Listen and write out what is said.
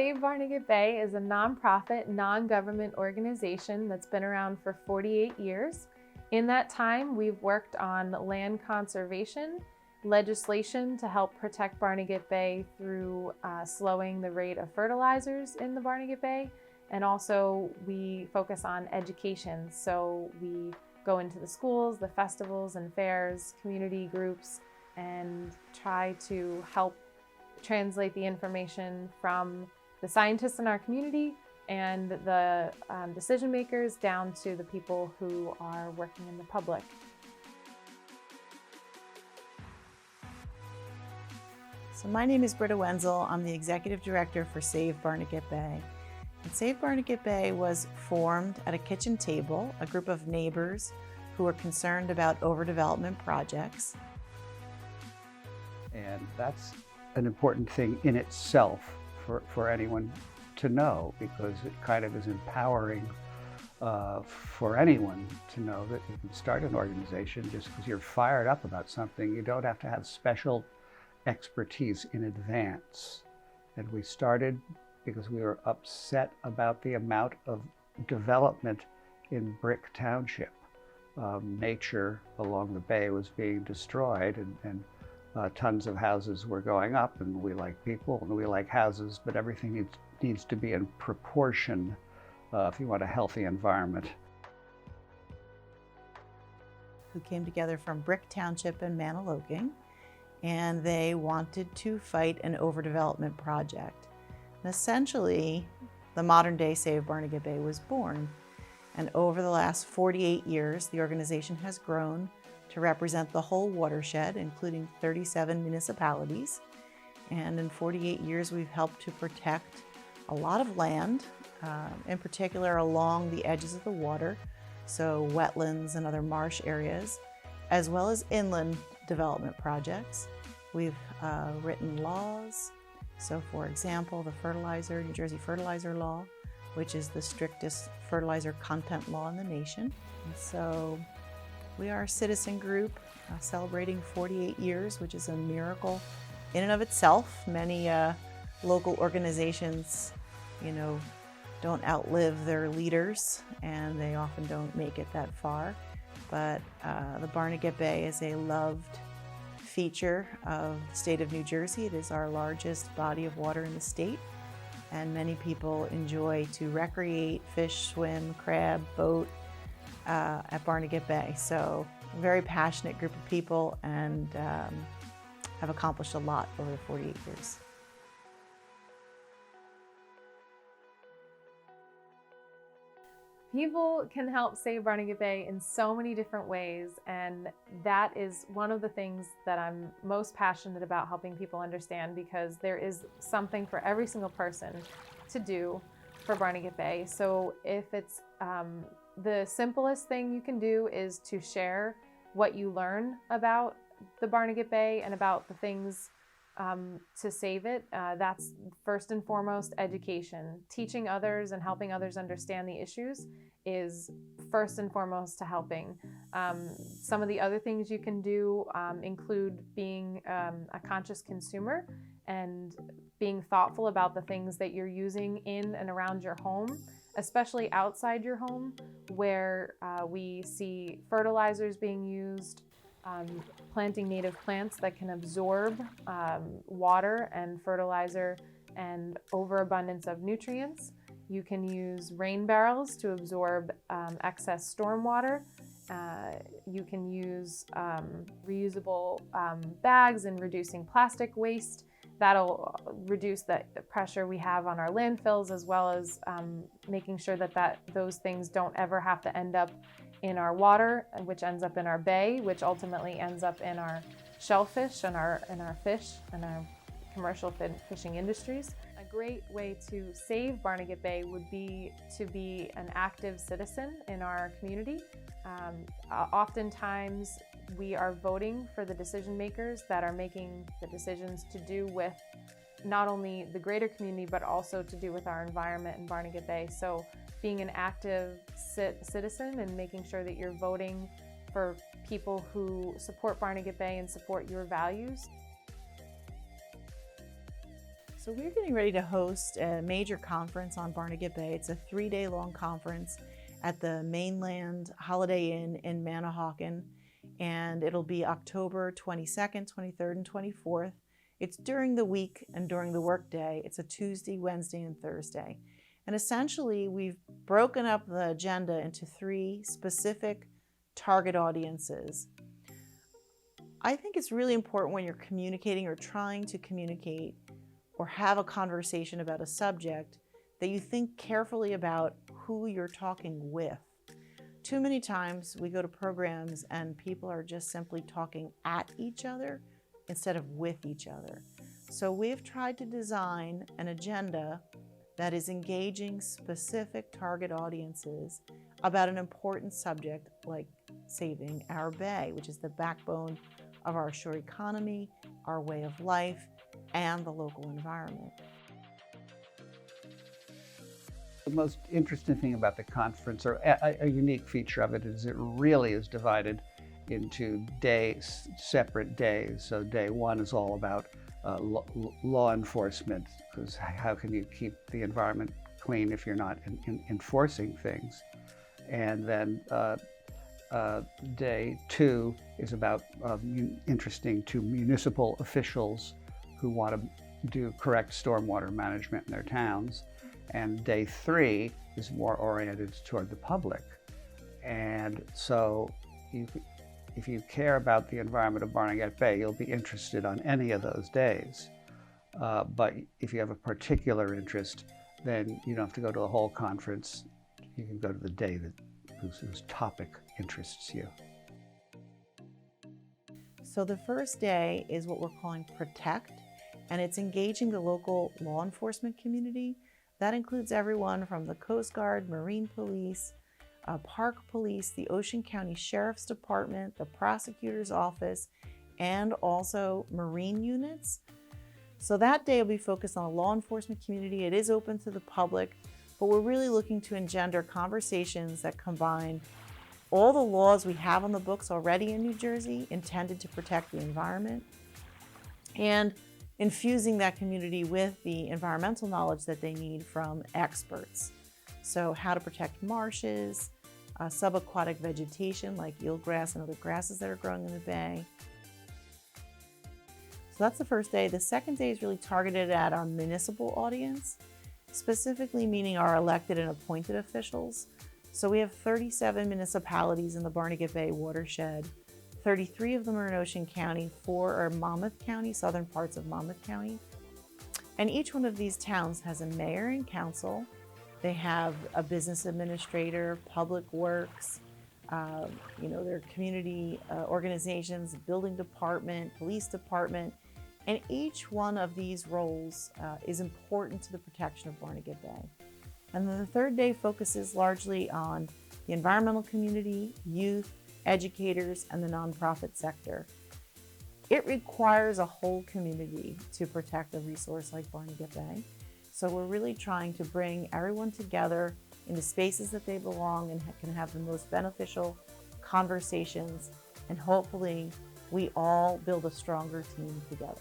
Save Barnegat Bay is a nonprofit, non-government organization that's been around for 48 years. In that time, we've worked on land conservation, legislation to help protect Barnegat Bay through slowing the rate of fertilizers in the Barnegat Bay, and also we focus on education. So we go into the schools, the festivals and fairs, community groups, and try to help translate the information from the scientists in our community and the decision makers down to the people who are working in the public. So my name is Britta Wenzel. I'm the Executive Director for Save Barnegat Bay. And Save Barnegat Bay was formed at a kitchen table, a group of neighbors who were concerned about overdevelopment projects. And that's an important thing in itself for anyone to know, because it kind of is empowering for anyone to know that you can start an organization just because you're fired up about something. You don't have to have special expertise in advance. And we started because we were upset about the amount of development in Brick Township. Nature along the bay was being destroyed, and tons of houses were going up, and we like people and we like houses, but everything needs to be in proportion if you want a healthy environment. Who came together from Brick Township and Manahawkin, and they wanted to fight an overdevelopment project. And essentially, the modern day Save Barnegat Bay was born. And over the last 48 years, the organization has grown to represent the whole watershed, including 37 municipalities. And in 48 years, we've helped to protect a lot of land, in particular along the edges of the water, so wetlands and other marsh areas, as well as inland development projects. We've written laws. So for example, the New Jersey fertilizer law, which is the strictest fertilizer content law in the nation. And so we are a citizen group celebrating 48 years, which is a miracle in and of itself. Many local organizations, don't outlive their leaders, and they often don't make it that far. But the Barnegat Bay is a loved feature of the state of New Jersey. It is our largest body of water in the state, and many people enjoy to recreate, fish, swim, crab, boat at Barnegat Bay. So a very passionate group of people, and have accomplished a lot over the 48 years. People can help save Barnegat Bay in so many different ways, and that is one of the things that I'm most passionate about helping people understand, because there is something for every single person to do for Barnegat Bay. So if it's the simplest thing you can do is to share what you learn about the Barnegat Bay and about the things to save it. That's first and foremost education. Teaching others and helping others understand the issues is first and foremost to helping. Some of the other things you can do include being a conscious consumer and being thoughtful about the things that you're using in and around your home, especially outside your home, where we see fertilizers being used, planting native plants that can absorb water and fertilizer and overabundance of nutrients. You can use rain barrels to absorb excess stormwater. You can use reusable bags in reducing plastic waste. That'll reduce the pressure we have on our landfills, as well as making sure that those things don't ever have to end up in our water, which ends up in our bay, which ultimately ends up in our shellfish and our fish and our commercial fishing industries. A great way to save Barnegat Bay would be to be an active citizen in our community. Oftentimes we are voting for the decision makers that are making the decisions to do with not only the greater community, but also to do with our environment in Barnegat Bay. So being an active citizen and making sure that you're voting for people who support Barnegat Bay and support your values. So we're getting ready to host a major conference on Barnegat Bay. It's a 3-day-long conference at the Mainland Holiday Inn in Manahawkin, and it'll be October 22nd, 23rd, and 24th. It's during the week and during the workday. It's a Tuesday, Wednesday, and Thursday. And essentially, we've broken up the agenda into 3 specific target audiences. I think it's really important when you're communicating or trying to communicate or have a conversation about a subject that you think carefully about who you're talking with. Too many times we go to programs and people are just simply talking at each other instead of with each other. So we've tried to design an agenda that is engaging specific target audiences about an important subject like saving our bay, which is the backbone of our shore economy, our way of life, and the local environment. The most interesting thing about the conference, or a unique feature of it, is it really is divided into separate days. So day 1 is all about law enforcement, because how can you keep the environment clean if you're not enforcing things? And then day 2 is about interesting to municipal officials who want to do correct stormwater management in their towns. And day 3 is more oriented toward the public. And so if you care about the environment of Barnegat Bay, you'll be interested on any of those days. But if you have a particular interest, then you don't have to go to the whole conference. You can go to the day whose topic interests you. So the first day is what we're calling Protect, and it's engaging the local law enforcement community. That includes everyone from the Coast Guard, Marine Police, Park Police, the Ocean County Sheriff's Department, the Prosecutor's Office, and also Marine units. So that day will be focused on the law enforcement community. It is open to the public, but we're really looking to engender conversations that combine all the laws we have on the books already in New Jersey intended to protect the environment, and infusing that community with the environmental knowledge that they need from experts. So how to protect marshes, subaquatic vegetation like eelgrass and other grasses that are growing in the bay. So that's the first day. The second day is really targeted at our municipal audience, specifically meaning our elected and appointed officials. So we have 37 municipalities in the Barnegat Bay watershed. 33 of them are in Ocean County, 4 are Monmouth County, southern parts of Monmouth County. And each one of these towns has a mayor and council. They have a business administrator, public works, their community organizations, building department, police department. And each one of these roles is important to the protection of Barnegat Bay. And then the third day focuses largely on the environmental community, youth, educators, and the nonprofit sector. It requires a whole community to protect a resource like Barnegat Bay. So we're really trying to bring everyone together in the spaces that they belong and can have the most beneficial conversations, and hopefully we all build a stronger team together.